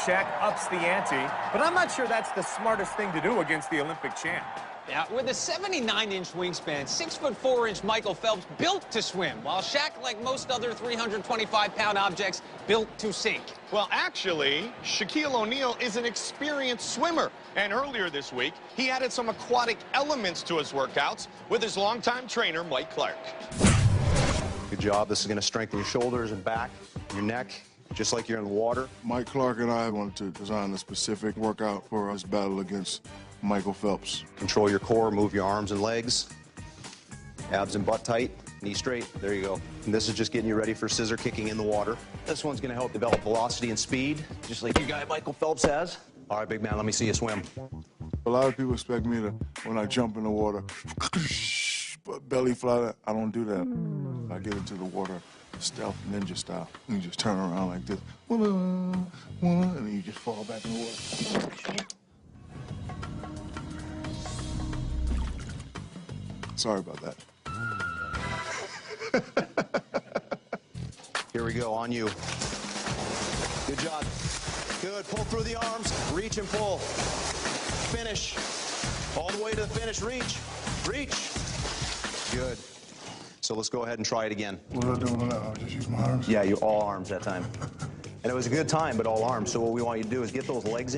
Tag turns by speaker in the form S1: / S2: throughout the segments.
S1: Shaq ups the ante, but I'm not sure that's the smartest thing to do against the Olympic champ.
S2: Yeah, with a 79-inch wingspan, 6'4" Michael Phelps built to swim, while Shaq, like most other 325-pound objects, built to sink.
S3: Well, actually, Shaquille O'Neal is an experienced swimmer. And earlier this week, he added some aquatic elements to his workouts with his longtime trainer, Mike Clark.
S4: Good job. This is going to strengthen your shoulders and back, your neck, just like you're in the water.
S5: Mike Clark and I wanted to design a specific workout for us battle against Michael Phelps.
S4: Control your core, move your arms and legs. Abs and butt tight, knee straight. There you go. And this is just getting you ready for scissor kicking in the water. This one's going to help develop velocity and speed, just like your guy Michael Phelps has. All right, big man, let me see you swim.
S5: A lot of people expect me to, when I jump in the water, belly fly. I don't do that. I get into the water stealth ninja style. You just turn around like this, and then you just fall back in the water. Sorry about that.
S4: Here we go, on you. Good job. Good, pull through the arms, reach and pull. Finish. All the way to the finish, reach. Reach. Good. So let's go ahead and try it again.
S5: What do I do now? I'll just use my arms?
S4: Yeah, you all arms that time. And it was a good time, but all arms. So what we want you to do is get those legs,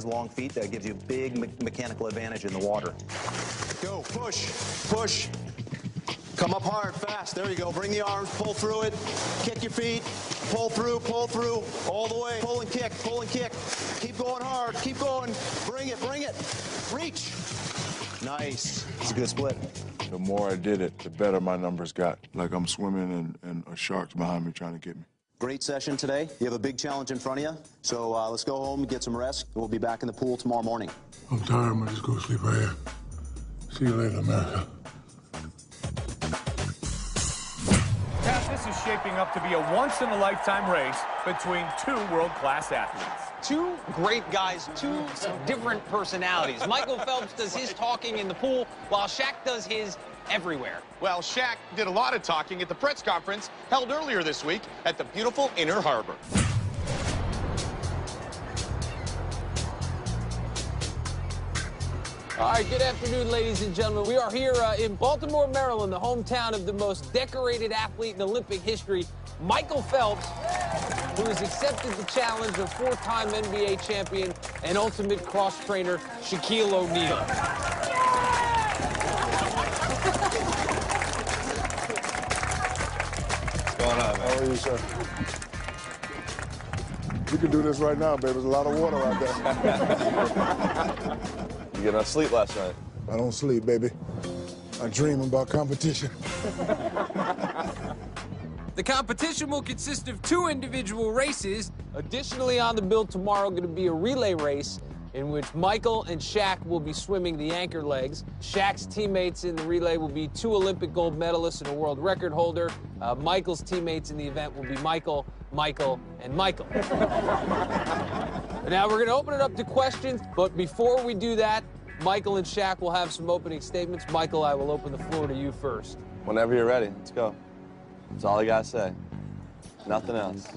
S4: long feet. That gives you a big mechanical advantage in the water. Go, push, push. Come up hard, fast. There you go. Bring the arms, pull through it. Kick your feet, pull through, all the way. Pull and kick, pull and kick. Keep going hard, keep going. Bring it, reach. Nice. It's a good split.
S5: The more I did it, the better my numbers got. Like I'm swimming and a shark's behind me trying to get me.
S4: Great session today. You have a big challenge in front of you. So let's go home and get some rest. We'll be back in the pool tomorrow morning.
S5: I'm tired. I'm gonna just go to sleep right here. See you later, America.
S1: Pat, this is shaping up to be a once-in-a-lifetime race between two world-class athletes.
S2: Two great guys, two different personalities. Michael Phelps does his talking in the pool, while Shaq does his everywhere.
S3: Well, Shaq did a lot of talking at the press conference held earlier this week at the beautiful Inner Harbor.
S2: All right, good afternoon, ladies and gentlemen. We are here in Baltimore, Maryland, the hometown of the most decorated athlete in Olympic history, Michael Phelps, who has accepted the challenge of four-time NBA champion and ultimate cross-trainer Shaquille O'Neal.
S5: What's going on, man? How are you, sir? We can do this right now, baby. There's a lot of water out there.
S6: You get enough sleep last night?
S5: I don't sleep, baby. I dream about competition.
S2: The competition will consist of two individual races. Additionally, on the bill tomorrow, going to be a relay race in which Michael and Shaq will be swimming the anchor legs. Shaq's teammates in the relay will be two Olympic gold medalists and a world record holder. Michael's teammates in the event will be Michael, and Michael. Now, we're going to open it up to questions, but before we do that, Michael and Shaq will have some opening statements. Michael, I will open the floor to you first.
S6: Whenever you're ready, let's go. That's all I gotta say. Nothing else.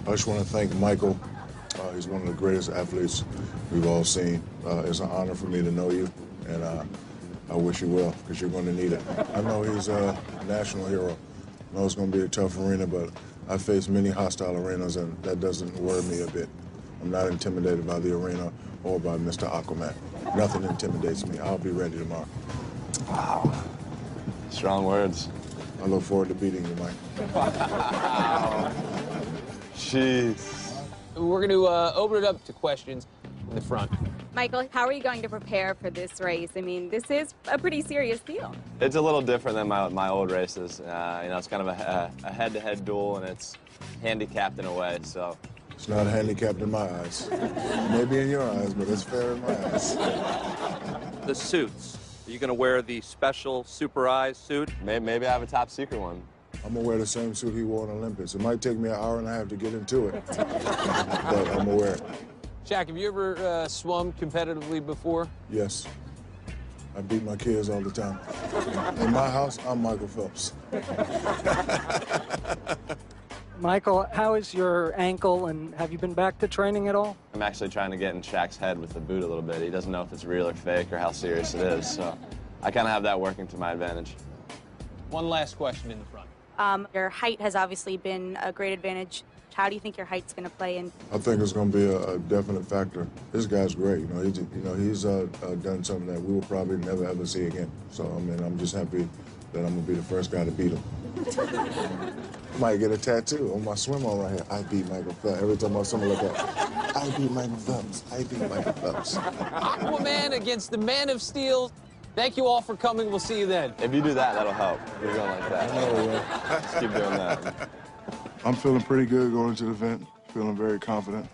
S5: I just want to thank Michael. He's one of the greatest athletes we've all seen. It's an honor for me to know you, and I wish you well, because you're going to need it. I know he's a national hero. I know it's going to be a tough arena, but I faced many hostile arenas, and that doesn't worry me a bit. I'm not intimidated by the arena or by Mr. Aquaman. Nothing intimidates me. I'll be ready tomorrow.
S6: Wow. Strong words.
S5: I look forward to beating you, Mike.
S6: Wow. Jeez.
S2: We're going to open it up to questions in the front.
S7: Michael, how are you going to prepare for this race? I mean, this is a pretty serious deal.
S6: It's a little different than my old races. It's kind of a head-to-head duel, and it's handicapped in a way, so.
S5: It's not handicapped in my eyes. Maybe in your eyes, but it's fair in my eyes.
S8: The suits. Are you going to wear the special Super Eyes suit?
S6: Maybe I have a top secret one.
S5: I'm going to wear the same suit he wore in the Olympics. It might take me an hour and a half to get into it, but I'm going to wear it.
S2: Shaq, have you ever swum competitively before?
S5: Yes. I beat my kids all the time. In my house, I'm Michael Phelps.
S9: Michael, how is your ankle, and have you been back to training at all?
S6: I'm actually trying to get in Shaq's head with the boot a little bit. He doesn't know if it's real or fake or how serious it is, so I kind of have that working to my advantage.
S2: One last question in the front.
S10: Your height has obviously been a great advantage. How do you think your height's going to play in?
S5: I think it's going to be a definite factor. This guy's great. He's done something that we will probably never ever see again. So I mean, I'm just happy that I'm going to be the first guy to beat him. Might get a tattoo on my swim on right here. I beat Michael Phelps. Every time I see someone like that, I beat Michael Phelps. I beat Michael Phelps.
S2: Aquaman against the Man of Steel. Thank you all for coming. We'll see you then.
S6: If you do that, that'll help. You're going like that. Just keep doing that.
S5: I'm feeling pretty good going into the event. Feeling very confident.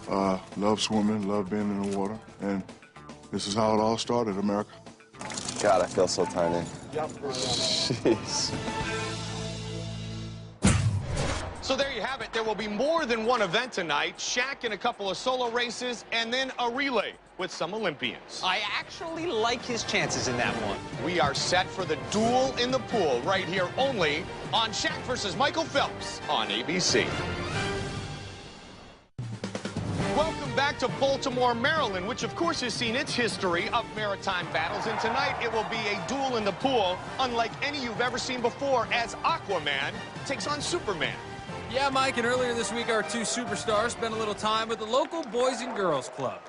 S5: Love swimming, love being in the water. And this is how it all started, America.
S6: God, I feel so tiny. Jeez.
S3: So there you have it. There will be more than one event tonight. Shaq in a couple of solo races, and then a relay with some Olympians.
S2: I actually like his chances in that one.
S3: We are set for the duel in the pool right here only on Shaq versus Michael Phelps on ABC. Welcome back to Baltimore, Maryland, which of course has seen its history of maritime battles. And tonight it will be a duel in the pool unlike any you've ever seen before, as Aquaman takes on Superman.
S2: Yeah, Mike, and earlier this week, our two superstars spent a little time at the local Boys and Girls Club.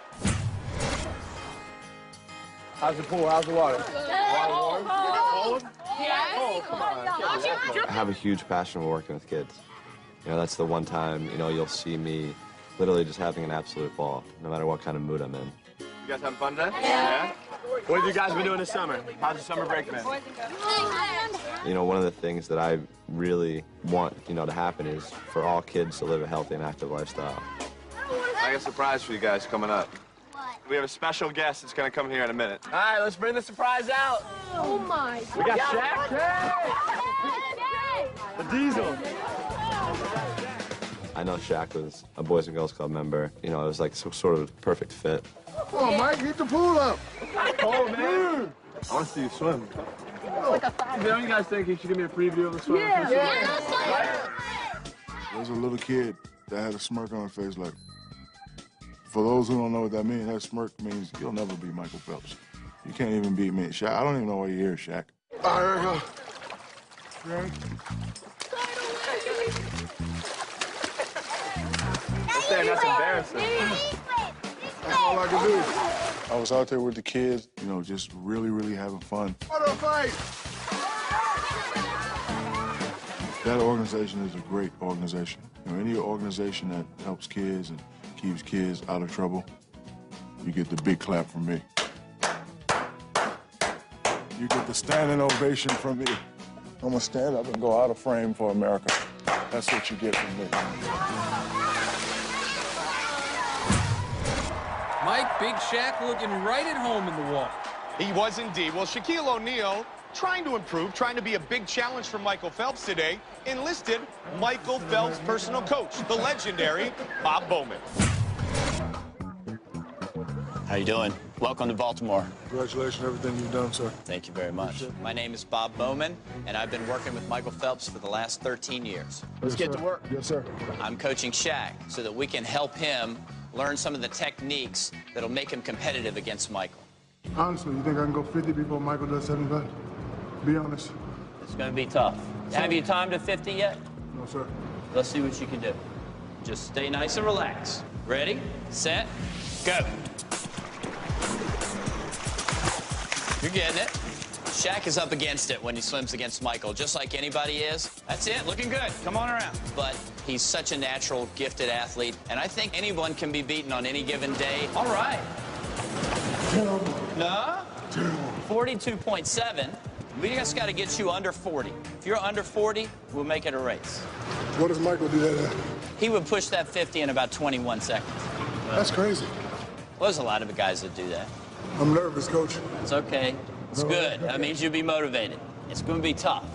S11: How's the pool? How's the water?
S3: Cold?
S6: I have a huge passion for working with kids. You know, that's the one time, you'll see me literally just having an absolute ball, no matter what kind of mood I'm in.
S11: You guys having fun today? Yeah. What have you guys been doing this summer? How's the summer break been?
S6: One of the things that I really want, to happen is for all kids to live a healthy and active lifestyle.
S11: I got a surprise for you guys coming up. What? We have a special guest that's going to come here in a minute. All right, let's bring the surprise out.
S12: Oh, my.
S11: We got Shaq. The Diesel.
S6: I know Shaq was a Boys and Girls Club member. It was like sort of perfect fit.
S5: Come on, Mike, heat the pool up.
S11: Oh, man. I want to see you swim. Don't you guys think you should give me a preview of the swim?
S12: Yeah.
S5: There's a little kid that had a smirk on his face like, for those who don't know what that means, that smirk means you'll never be Michael Phelps. You can't even beat me. Shaq, I don't even know why you're here, Shaq. All right, here we go. Ready?
S11: That's embarrassing.
S5: That's all I can do. I was out there with the kids, just really, really having fun. What a fight! That organization is a great organization. Any organization that helps kids and keeps kids out of trouble, you get the big clap from me. You get the standing ovation from me. I'm gonna stand up and go out of frame for America. That's what you get from me.
S2: Mike, Big Shaq looking right at home in the water.
S3: He was indeed. Well, Shaquille O'Neal, trying to improve, trying to be a big challenge for Michael Phelps today, enlisted Michael Phelps' personal coach, the legendary Bob Bowman.
S13: How you doing? Welcome to Baltimore.
S5: Congratulations on everything you've done, sir.
S13: Thank you very much. My name is Bob Bowman, and I've been working with Michael Phelps for the last 13 years.
S5: Let's get to work. Yes, sir.
S13: I'm coaching Shaq so that we can help him learn some of the techniques that'll make him competitive against Michael.
S5: Honestly, you think I can go 50 before Michael does 75? Be honest.
S13: It's going to be tough. Have you timed to 50 yet?
S5: No, sir.
S13: Let's see what you can do. Just stay nice and relaxed. Ready, set, go. You're getting it. Shaq is up against it when he swims against Michael, just like anybody is. That's it, looking good. Come on around. But he's such a natural, gifted athlete, and I think anyone can be beaten on any given day. All right. No? 42.7. We just got to get you under 40. If you're under 40, we'll make it a race.
S5: What does Michael do that at?
S13: He would push that 50 in about 21 seconds.
S5: That's crazy.
S13: Well, there's a lot of guys that do that.
S5: I'm nervous, Coach.
S13: It's okay. It's good. That means you'll be motivated. It's going to be tough.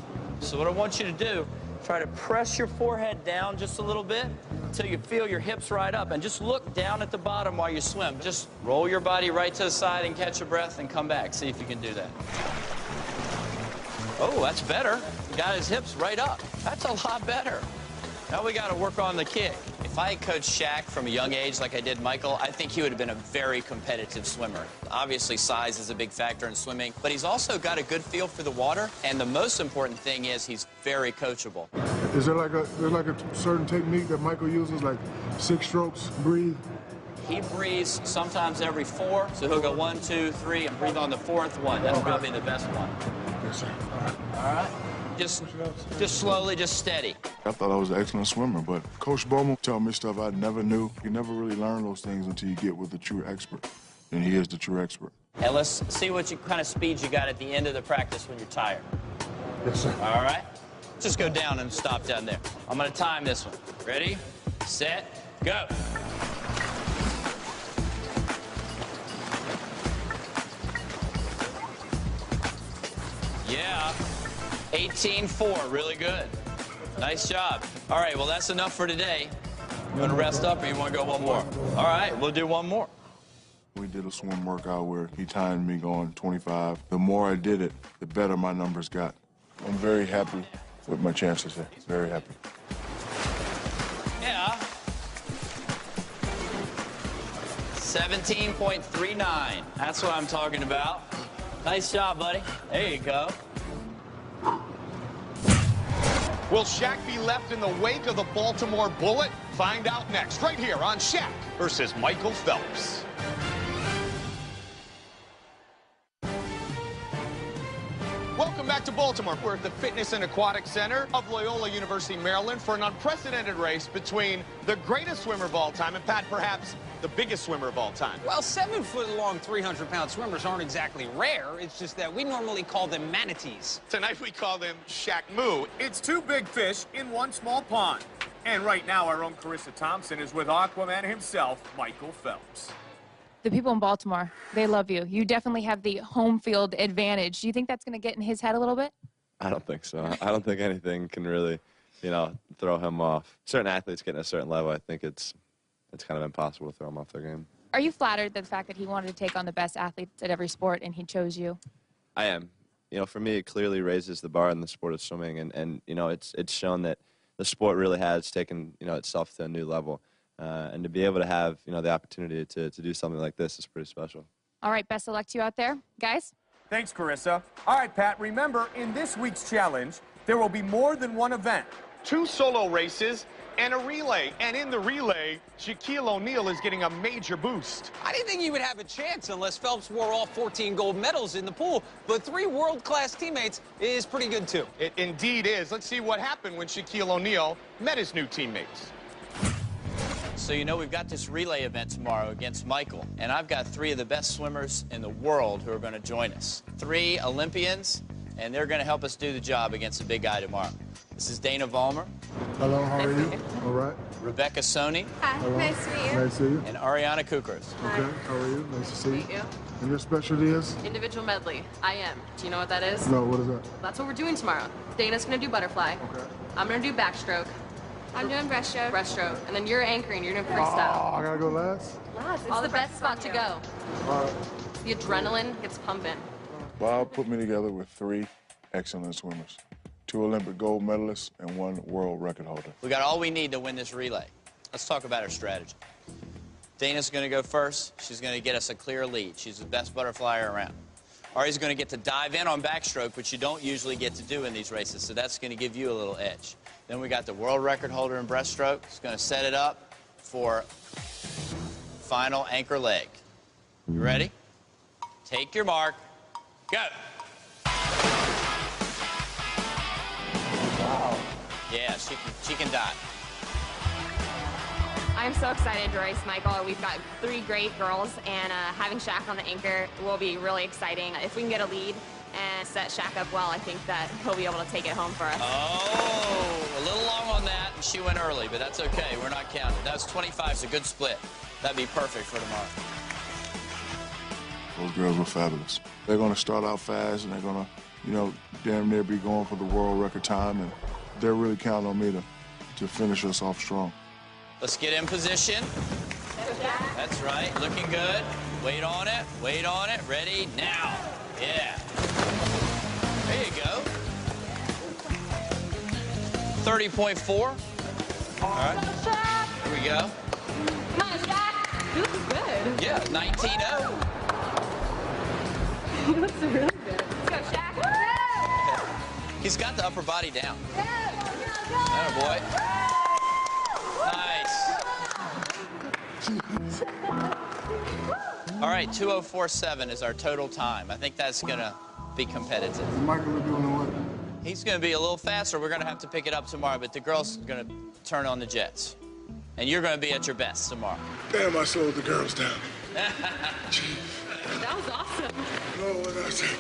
S13: So what I want you to do, try to press your forehead down just a little bit. till you feel your hips right up, and just look down at the bottom while you swim. Just roll your body right to the side and catch your breath and come back. See if you can do that. Oh, that's better. He got his hips right up. That's a lot better. Now we got to work on the kick. If I had coached Shaq from a young age like I did Michael, I think he would have been a very competitive swimmer. Obviously, size is a big factor in swimming, but he's also got a good feel for the water, and the most important thing is he's very coachable.
S5: Is there like a certain technique that Michael uses, like 6 strokes, breathe?
S13: He breathes sometimes every 4, so he'll go 1, 2, 3, and breathe on the 4th one. That's probably the best one.
S5: Yes, sir.
S13: All right. Just slowly, just steady.
S5: I thought I was an excellent swimmer, but Coach Bowman told me stuff I never knew. You never really learn those things until you get with the true expert, and he is the true expert.
S13: And let's see what kind of speed you got at the end of the practice when you're tired.
S5: Yes, sir.
S13: All right? Just go down and stop down there. I'm going to time this one. Ready, set, go. Yeah. 18-4, really good. Nice job. All right, well, that's enough for today. You want to rest up or you want to go one more? All right, we'll do one more.
S5: We did a swim workout where he timed me going 25. The more I did it, the better my numbers got. I'm very happy with my chances here. Very happy.
S13: Yeah. 17.39. That's what I'm talking about. Nice job, buddy. There you go.
S3: Will Shaq be left in the wake of the Baltimore Bullet? Find out next, right here on Shaq versus Michael Phelps. Welcome back to Baltimore. We're at the Fitness and Aquatic Center of Loyola University, Maryland, for an unprecedented race between the greatest swimmer of all time and, Pat, perhaps the biggest swimmer of all time.
S2: Well, 7-foot-long, 300-pound swimmers aren't exactly rare. It's just that we normally call them manatees.
S3: Tonight we call them Shaq Moo.
S1: It's 2 big fish in 1 small pond. And right now, our own Carissa Thompson is with Aquaman himself, Michael Phelps.
S14: The people in Baltimore, they love you. You definitely have the home field advantage. Do you think that's going to get in his head a little bit?
S6: I don't think so. I don't think anything can really, throw him off. Certain athletes get at a certain level, I think it's kind of impossible to throw them off their game.
S14: Are you flattered that the fact that he wanted to take on the best athletes at every sport and he chose you?
S6: I am. For me, it clearly raises the bar in the sport of swimming, and it's shown that the sport really has taken, itself to a new level. And to be able to have, the opportunity to do something like this is pretty special.
S14: All right, best of luck to you out there, guys.
S1: Thanks, Carissa. All right, Pat, remember, in this week's challenge, there will be more than one event.
S3: 2 solo races and a relay. And in the relay, Shaquille O'Neal is getting a major boost.
S2: I didn't think he would have a chance unless Phelps wore all 14 gold medals in the pool, but 3 world-class teammates is pretty good, too.
S3: It indeed is. Let's see what happened when Shaquille O'Neal met his new teammates.
S13: So we've got this relay event tomorrow against Michael, and I've got 3 of the best swimmers in the world who are going to join us. 3 Olympians, and they're going to help us do the job against the big guy tomorrow. This is Dana Vollmer.
S5: Hello, how are you? All right.
S13: Rebecca Soni.
S7: Hi,
S5: Hello.
S7: nice to meet you.
S5: Nice to see you.
S13: And Ariana Kukers.
S5: Okay, how are you? Nice to see you.
S12: Meet you.
S5: And your specialty is?
S12: Individual medley. I am. Do you know what that is?
S5: No, what is that?
S12: That's what we're doing tomorrow. Dana's gonna do butterfly.
S5: Okay.
S12: I'm gonna do backstroke.
S7: I'm doing breaststroke.
S12: Breaststroke. And then you're anchoring. You're doing freestyle.
S5: Oh, I gotta go last?
S12: Last. It's the best spot to go.
S5: All right.
S12: The adrenaline gets pumping.
S5: Bob put me together with 3 excellent swimmers. 2 Olympic gold medalists and 1 world record holder.
S13: We got all we need to win this relay. Let's talk about our strategy. Dana's going to go first. She's going to get us a clear lead. She's the best butterflyer around. Ari's going to get to dive in on backstroke, which you don't usually get to do in these races, so that's going to give you a little edge. Then we got the world record holder in breaststroke. It's going to set it up for final anchor leg. You ready? Take your mark. Go. Wow. Yeah, she can dive.
S7: I'm so excited to race Michael. We've got 3 great girls, and having Shaq on the anchor will be really exciting. If we can get a lead and set Shaq up well, I think that he'll be able to take it home for us.
S13: Oh, a little long on that. She went early, but that's okay. We're not counting. That was 25. It's a good split. That'd be perfect for tomorrow.
S5: Those girls were fabulous. They're going to start out fast, and they're going to, damn near be going for the world record time, and they're really counting on me to finish us off strong.
S13: Let's get in position. That's right, looking good. Wait on it, ready, now. Yeah. There you go. 30.4. All right, here we go.
S12: Come on, Shaq. You look good.
S13: Yeah, 19-0.
S12: He looks really good. Let's go, Shaq.
S13: He's got the upper body down. Atta boy. Nice. All right, 2:04.7 is our total time. I think that's gonna be competitive.
S5: Michael doing what?
S13: He's gonna be a little faster. We're gonna have to pick it up tomorrow, but the girls are gonna turn on the jets. And you're gonna be at your best tomorrow.
S5: Damn, I slowed the girls down.
S12: That was awesome.
S5: No, what I said.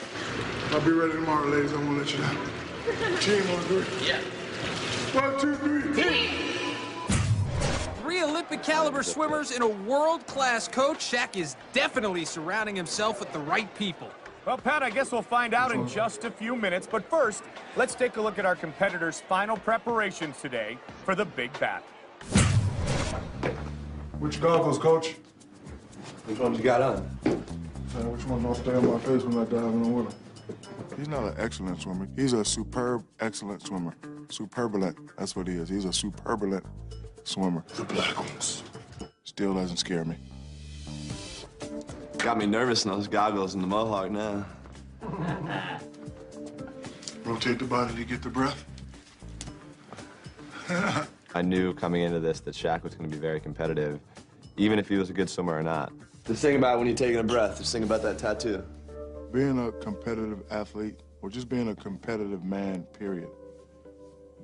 S5: I'll be ready tomorrow, ladies. I won't let you down. Team on three.
S13: Yeah.
S5: 1, 2, 3.
S2: Team. 3 Olympic caliber swimmers and a world-class coach. Shaq is definitely surrounding himself with the right people.
S1: Well, Pat, I guess we'll find out in just a few minutes. But first, let's take a look at our competitors' final preparations today for the big battle.
S5: Which goggles, Coach?
S11: Which ones you got on?
S5: Which ones don't stay on my face when I dive in the water? He's not an excellent swimmer. He's a superb, excellent swimmer. Superbulent, that's what he is. He's a superbulent swimmer. The black ones. Still doesn't scare me.
S11: Got me nervous in those goggles and the mohawk now.
S5: Rotate the body to get the breath.
S6: I knew coming into this that Shaq was going to be very competitive, even if he was a good swimmer or not.
S11: Just think about when you're taking a breath. Just think about that tattoo.
S5: Being a competitive athlete, or just being a competitive man, period,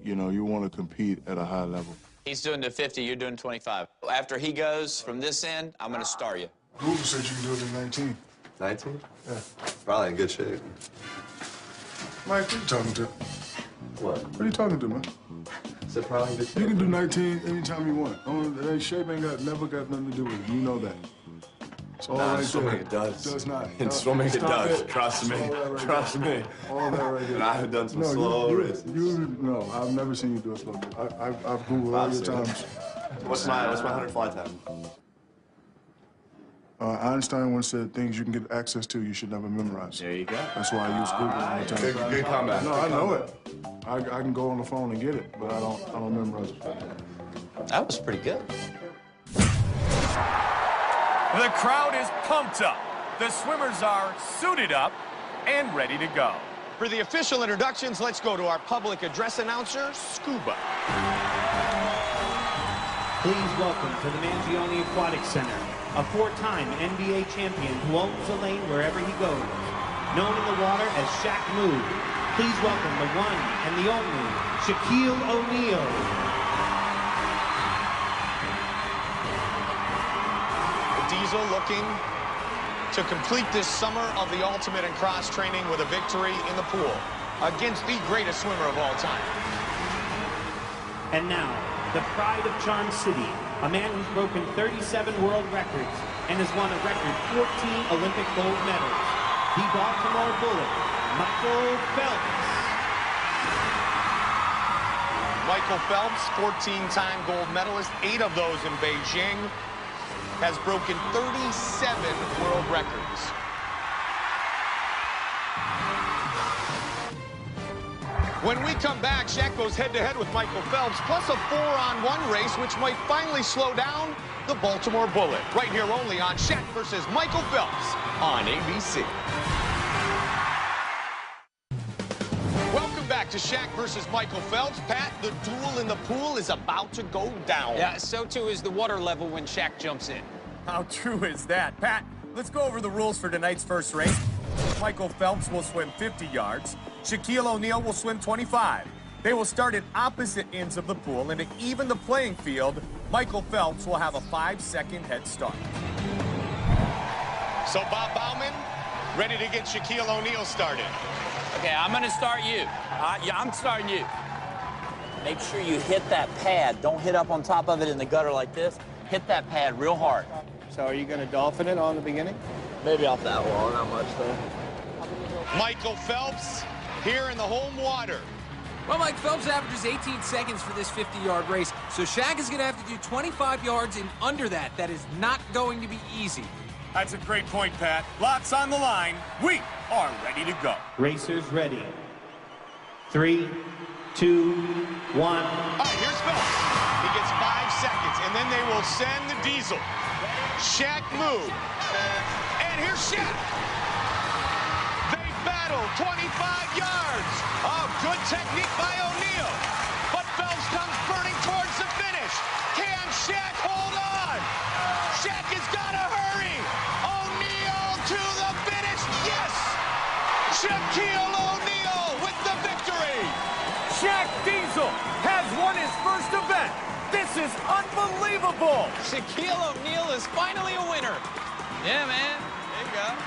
S5: you know, you want to compete at a high level.
S13: He's doing the 50, you're doing 25. After he goes from this end, I'm gonna star you.
S5: Google said you can do it in 19.
S11: 19?
S5: Yeah.
S11: Probably in good shape.
S5: Mike, who you talking to?
S11: What?
S5: What are you talking to, man?
S11: Said probably in good shape.
S5: You can do 19 anytime you want. Shape ain't never got nothing to do with it. You know that. It's all right
S11: swimming
S5: there.
S11: it does.
S5: It does not.
S11: In swimming it
S5: Stop
S11: does.
S5: it.
S11: Trust me.
S5: All that right
S11: Trust
S5: there.
S11: me.
S5: All that right there.
S11: And I have done some
S5: No,
S11: slow races.
S5: No, I've never seen you do a slow. I've Googled all your times.
S11: What's my 100 fly time?
S5: Einstein once said things you can get access to you should never memorize.
S1: There you go.
S5: That's why I use Google all the time.
S11: Good comeback.
S5: No, I know it. I can go on the phone and get it, but I don't memorize it.
S13: That was pretty good.
S1: The crowd is pumped up. The swimmers are suited up and ready to go.
S3: For the official introductions, let's go to our public address announcer, Scuba.
S15: Please welcome to the Mangione Aquatic Center, a 4-time NBA champion who owns the lane wherever he goes. Known in the water as Shaq Move, please welcome the one and the only Shaquille O'Neal.
S3: Diesel looking to complete this summer of the ultimate in cross training with a victory in the pool against the greatest swimmer of all time.
S15: And now, the pride of Charm City, a man who's broken 37 world records and has won a record 14 Olympic gold medals. The Baltimore Bullet, Michael Phelps.
S3: Michael Phelps, 14-time gold medalist, 8 of those in Beijing, has broken 37 world records. When we come back, Shaq goes head-to-head with Michael Phelps, plus a 4-on-1 race, which might finally slow down the Baltimore Bullet. Right here only on Shaq versus Michael Phelps on ABC. Welcome back to Shaq versus Michael Phelps. Pat, the duel in the pool is about to go down.
S2: Yeah, so too is the water level when Shaq jumps in.
S1: How true is that? Pat, let's go over the rules for tonight's first race. Michael Phelps will swim 50 yards. Shaquille O'Neal will swim 25. They will start at opposite ends of the pool, and to even the playing field, Michael Phelps will have a 5-second head start.
S3: So Bob Bauman, ready to get Shaquille O'Neal started.
S13: Okay, I'm gonna start you. Yeah, I'm starting you. Make sure you hit that pad. Don't hit up on top of it in the gutter like this. Hit that pad real hard.
S16: So are you gonna dolphin it on the beginning?
S11: Maybe off that wall, not much though.
S3: Michael Phelps here in the home water.
S2: Well, Mike, Phelps averages 18 seconds for this 50-yard race, so Shaq is going to have to do 25 yards and under that. That is not going to be easy.
S1: That's a great point, Pat. Lots on the line. We are ready to go.
S15: Racers ready. 3, 2, 1.
S3: All right, here's Phelps. He gets 5 seconds, and then they will send the diesel. Shaq move. And here's Shaq. They battle 25 yards. Oh, good technique by O'Neal. But Phelps comes burning towards the finish. Can Shaq hold on? Shaq has got to hurry. O'Neal to the finish. Yes! Shaquille O'Neal with the victory.
S1: Shaq Diesel has won his first event. This is unbelievable.
S2: Shaquille O'Neal is finally a winner. Yeah, man. There you go.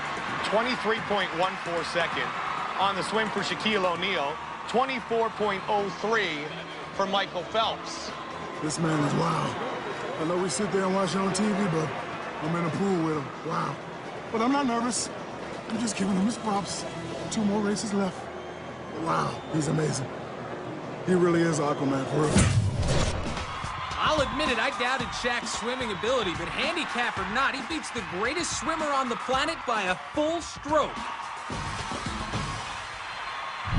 S3: 23.14 second on the swim for Shaquille O'Neal. 24.03 for Michael Phelps.
S5: This man is wild. I know we sit there and watch it on TV, but I'm in a pool with him. Wow. But I'm not nervous. I'm just giving him his props. 2 more races left. Wow, he's amazing. He really is Aquaman, for real.
S2: I'll admit it, I doubted Shaq's swimming ability, but handicap or not, he beats the greatest swimmer on the planet by a full stroke.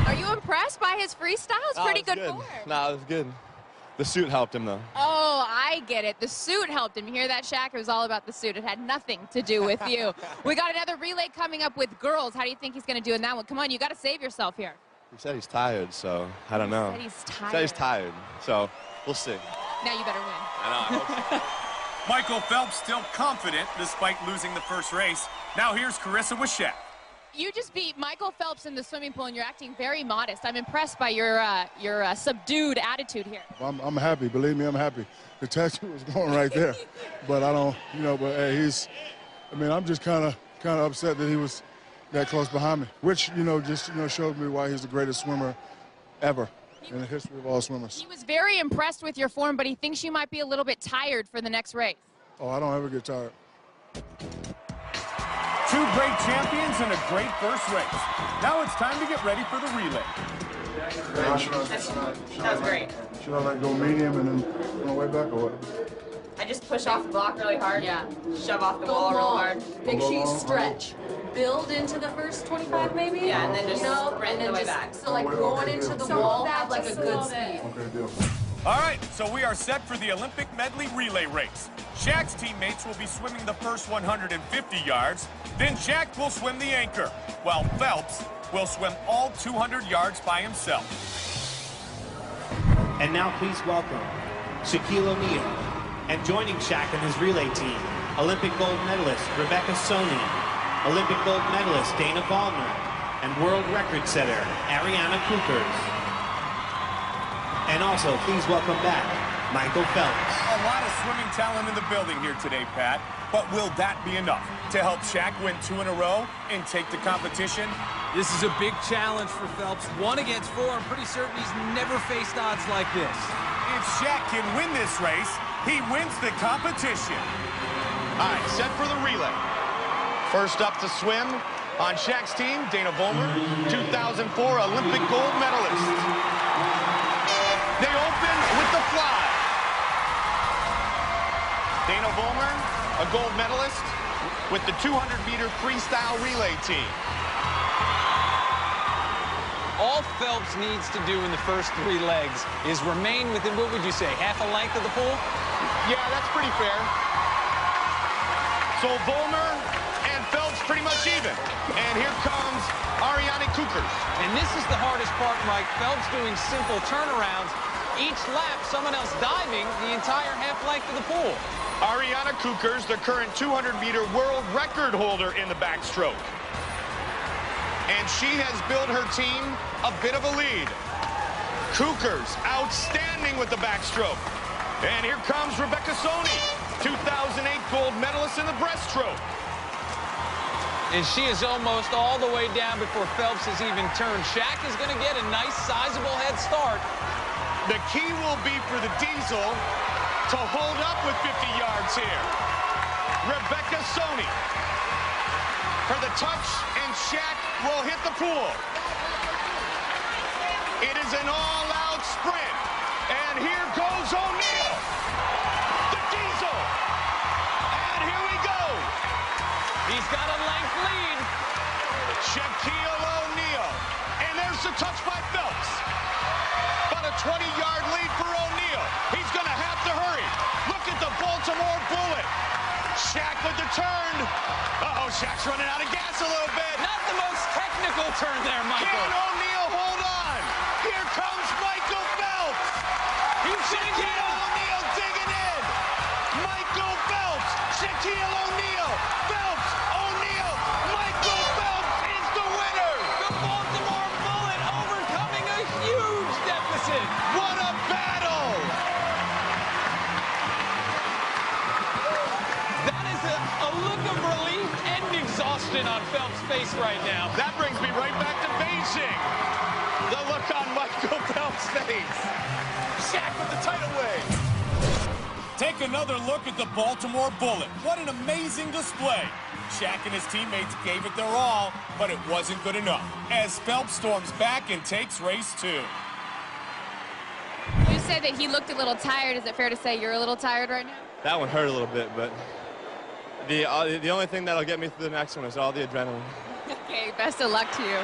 S14: Are you impressed by his freestyle? It's pretty good form.
S6: Nah, it was good. The suit helped him, though.
S14: Oh, I get it. The suit helped him. You hear that, Shaq? It was all about the suit. It had nothing to do with you. We got another relay coming up with girls. How do you think he's going to do in that one? Come on, you got to save yourself here.
S6: He said he's tired, so I don't know.
S14: He said he's tired.
S6: He said he's tired, so we'll see.
S14: Now you better win.
S6: I know, I hope so.
S1: Michael Phelps still confident despite losing the first race. Now here's Carissa with Shaq.
S14: You just beat Michael Phelps in the swimming pool, and you're acting very modest. I'm impressed by your subdued attitude here.
S5: I'm happy. Believe me, I'm happy. The tattoo was going right there. But I don't, but hey, I'm just kind of upset that he was that close behind me, which, just showed me why he's the greatest swimmer ever in the history of all swimmers.
S14: He was very impressed with your form, but he thinks you might be a little bit tired for the next race.
S5: Oh, I don't ever get tired.
S1: 2 great champions and a great first race. Now it's time to get ready for the relay.
S7: That was great.
S5: Should I go medium and then on the way back or what?
S7: I just push off the block really hard. Yeah. Shove off the
S12: Go
S7: wall real
S12: long.
S7: hard.
S12: Make sure you stretch. Build into the first 25 maybe?
S7: Yeah, and then just sprint
S12: and then
S7: the way
S12: just,
S7: back.
S12: So like going into the wall, have like a good speed.
S5: Okay, deal.
S1: All right, so we are set for the Olympic medley relay race. Shaq's teammates will be swimming the first 150 yards. Then Shaq will swim the anchor, while Phelps will swim all 200 yards by himself.
S15: And now please welcome Shaquille O'Neal. And joining Shaq and his relay team, Olympic gold medalist Rebecca Soni, Olympic gold medalist Dana Vollmer, and world record setter Ariana Cookers. And also, please welcome back Michael Phelps.
S1: A lot of swimming talent in the building here today, Pat. But will that be enough to help Shaq win 2 in a row and take the competition?
S2: This is a big challenge for Phelps. 1 against 4. I'm pretty certain he's never faced odds like this.
S1: If Shaq can win this race, he wins the competition.
S3: All right, set for the relay. First up to swim on Shaq's team, Dana Vollmer, 2004 Olympic gold medalist. They open with the fly. Dana Vollmer, a gold medalist with the 200-meter freestyle relay team.
S2: All Phelps needs to do in the first 3 legs is remain within, what would you say, half a length of the pool?
S3: Yeah, that's pretty fair. So Vollmer and Phelps pretty much even. And here comes Ariana Cookers.
S2: And this is the hardest part, Mike. Phelps doing simple turnarounds. Each lap, someone else diving the entire half length of the pool.
S3: Ariana Cookers, the current 200-meter world record holder in the backstroke. And she has built her team a bit of a lead. Cookers, outstanding with the backstroke. And here comes Rebecca Soni, 2008 gold medalist in the breaststroke.
S2: And she is almost all the way down before Phelps has even turned. Shaq is going to get a nice, sizable head start.
S3: The key will be for the Diesel to hold up with 50 yards here. Rebecca Soni for the touch, and Shaq will hit the pool. It is an all-out sprint. And here goes O'Neal. The Diesel. And here we go.
S2: He's got a length lead.
S3: Shaquille O'Neal. And there's the touch by Phelps. About a 20-yard lead for O'Neal. He's going to have to hurry. Look at the Baltimore Bullet. Shaq with the turn. Uh-oh, Shaq's running out of gas a little bit.
S2: Not the most technical turn there, Michael.
S3: Can O'Neal hold on? Here comes Michael Phelps. Shaquille O'Neal digging in. Michael Phelps. Shaquille O'Neal. Phelps. O'Neal. Michael Phelps is the winner.
S2: The Baltimore Bullet overcoming a huge deficit.
S3: What a battle.
S2: That is a look of relief and exhaustion on Phelps' face right now.
S3: That brings me right back to Beijing. The look on Michael Phelps' face. Shaq with the title win.
S1: Take another look at the Baltimore Bullet. What an amazing display. Shaq and his teammates gave it their all, but it wasn't good enough. As Phelps storms back and takes race 2.
S14: You say that he looked a little tired. Is it fair to say you're a little tired right now?
S11: That one hurt a little bit, but the only thing that'll get me through the next one is all the adrenaline.
S14: Okay, best of luck to you.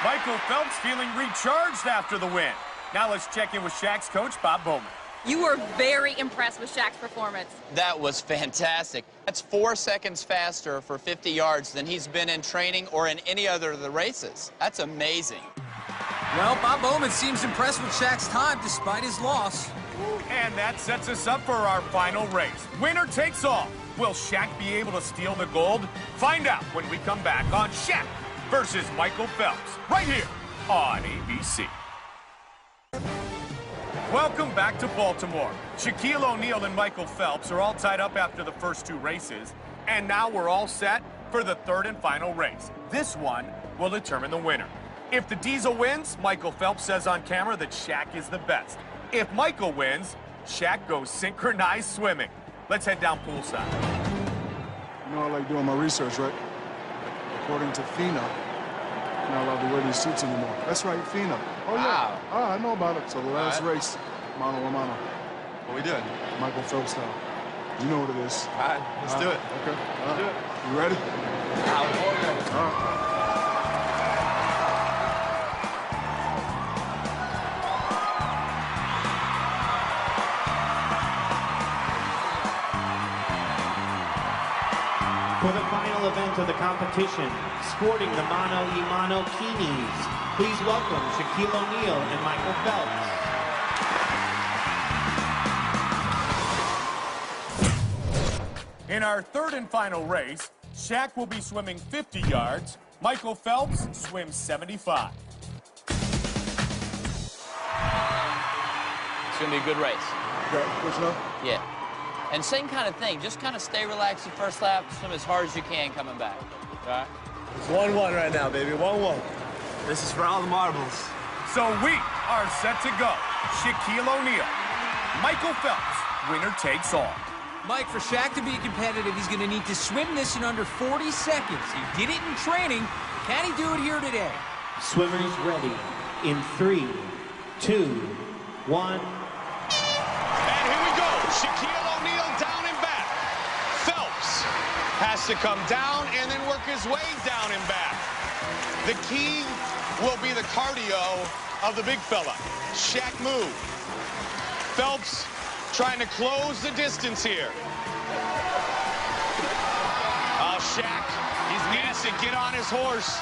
S1: Michael Phelps feeling recharged after the win. Now let's check in with Shaq's coach, Bob Bowman.
S14: You were very impressed with Shaq's performance.
S13: That was fantastic. That's 4 seconds faster for 50 yards than he's been in training or in any other of the races. That's amazing.
S2: Well, Bob Bowman seems impressed with Shaq's time despite his loss.
S1: And that sets us up for our final race. Winner takes all. Will Shaq be able to steal the gold? Find out when we come back on Shaq versus Michael Phelps, right here on ABC. Welcome back to Baltimore. Shaquille O'Neal and Michael Phelps are all tied up after the first 2 races, and now we're all set for the 3rd and final race. This one will determine the winner. If the Diesel wins, Michael Phelps says on camera that Shaq is the best. If Michael wins, Shaq goes synchronized swimming. Let's head down poolside.
S5: You know I like doing my research, right? According to FINA, you're not allowed to wear these suits anymore. That's right, FINA. Oh, yeah.
S11: Wow.
S5: I know about it. So the last race, mano a mano.
S11: What we doing?
S5: Michael Phelps style. You know what it is.
S11: All right, let's do it.
S5: Okay.
S11: Let's do it.
S5: You ready?
S11: All right.
S15: For the final event of the competition, sporting the mano-a-mano bikinis, please welcome Shaquille O'Neal and Michael Phelps.
S1: In our 3rd and final race, Shaq will be swimming 50 yards. Michael Phelps swims 75.
S13: It's going to be a good race.
S5: Okay, pushing up?
S13: Yeah. And same kind of thing. Just kind of stay relaxed the first lap, swim as hard as you can coming back. All right?
S11: It's 1-1 right now, baby. 1-1. This is for all the marbles.
S1: So we are set to go. Shaquille O'Neal, Michael Phelps, winner takes all.
S2: Mike, for Shaq to be competitive, he's going to need to swim this in under 40 seconds. He did it in training. Can he do it here today?
S15: Swimmers ready in 3, 2, 1.
S3: And here we go. Shaquille O'Neal down and back. Phelps has to come down and then work his way down and back. The key will be the cardio of the big fella. Shaq move. Phelps trying to close the distance here. Oh, Shaq, he needs to get on his horse.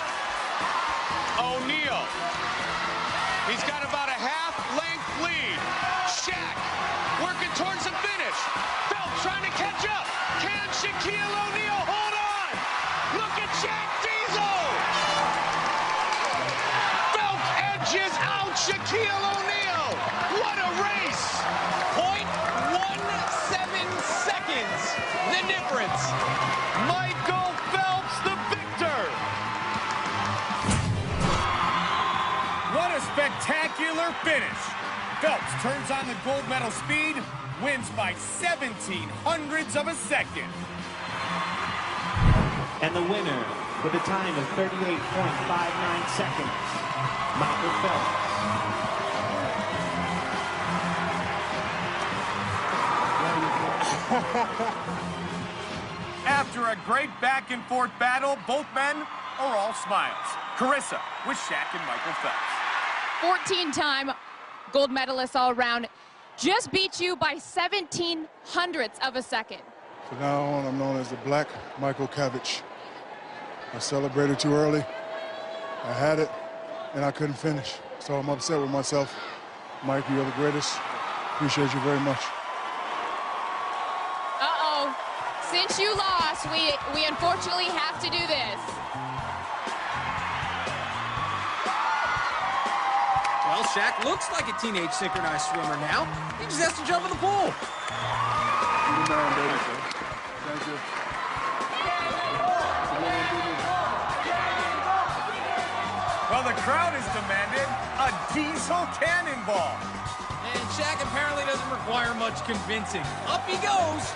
S3: O'Neal. He's got about a half-length lead. Shaq working towards the finish. Phelps trying to catch up. Can Shaquille O'Neal hold on? Look at Shaq Diesel. Phelps edges out Shaquille O'Neal. What a race.
S2: 0.17 seconds, the difference.
S3: Michael Phelps, the victor.
S1: What a spectacular finish. Phelps turns on the gold medal speed, wins by 0.17 of a second.
S15: And the winner with a time of 38.59 seconds, Michael Phelps.
S1: After a great back-and-forth battle, both men are all smiles. Carissa with Shaq and Michael Phelps.
S14: 14-time gold medalists all around. Just beat you by 17/100ths of a second.
S5: From now on, I'm known as the Black Michael Cavich. I celebrated too early. I had it, and I couldn't finish. So I'm upset with myself. Mike, you're the greatest. Appreciate you very much.
S14: Uh-oh. Since you lost, we unfortunately have to do this.
S2: Well, Shaq looks like a teenage synchronized swimmer now. He just has to jump in the pool.
S5: Good man, baby. Thank you.
S1: Well, the crowd has demanded a diesel cannonball.
S2: And Shaq apparently doesn't require much convincing. Up he goes.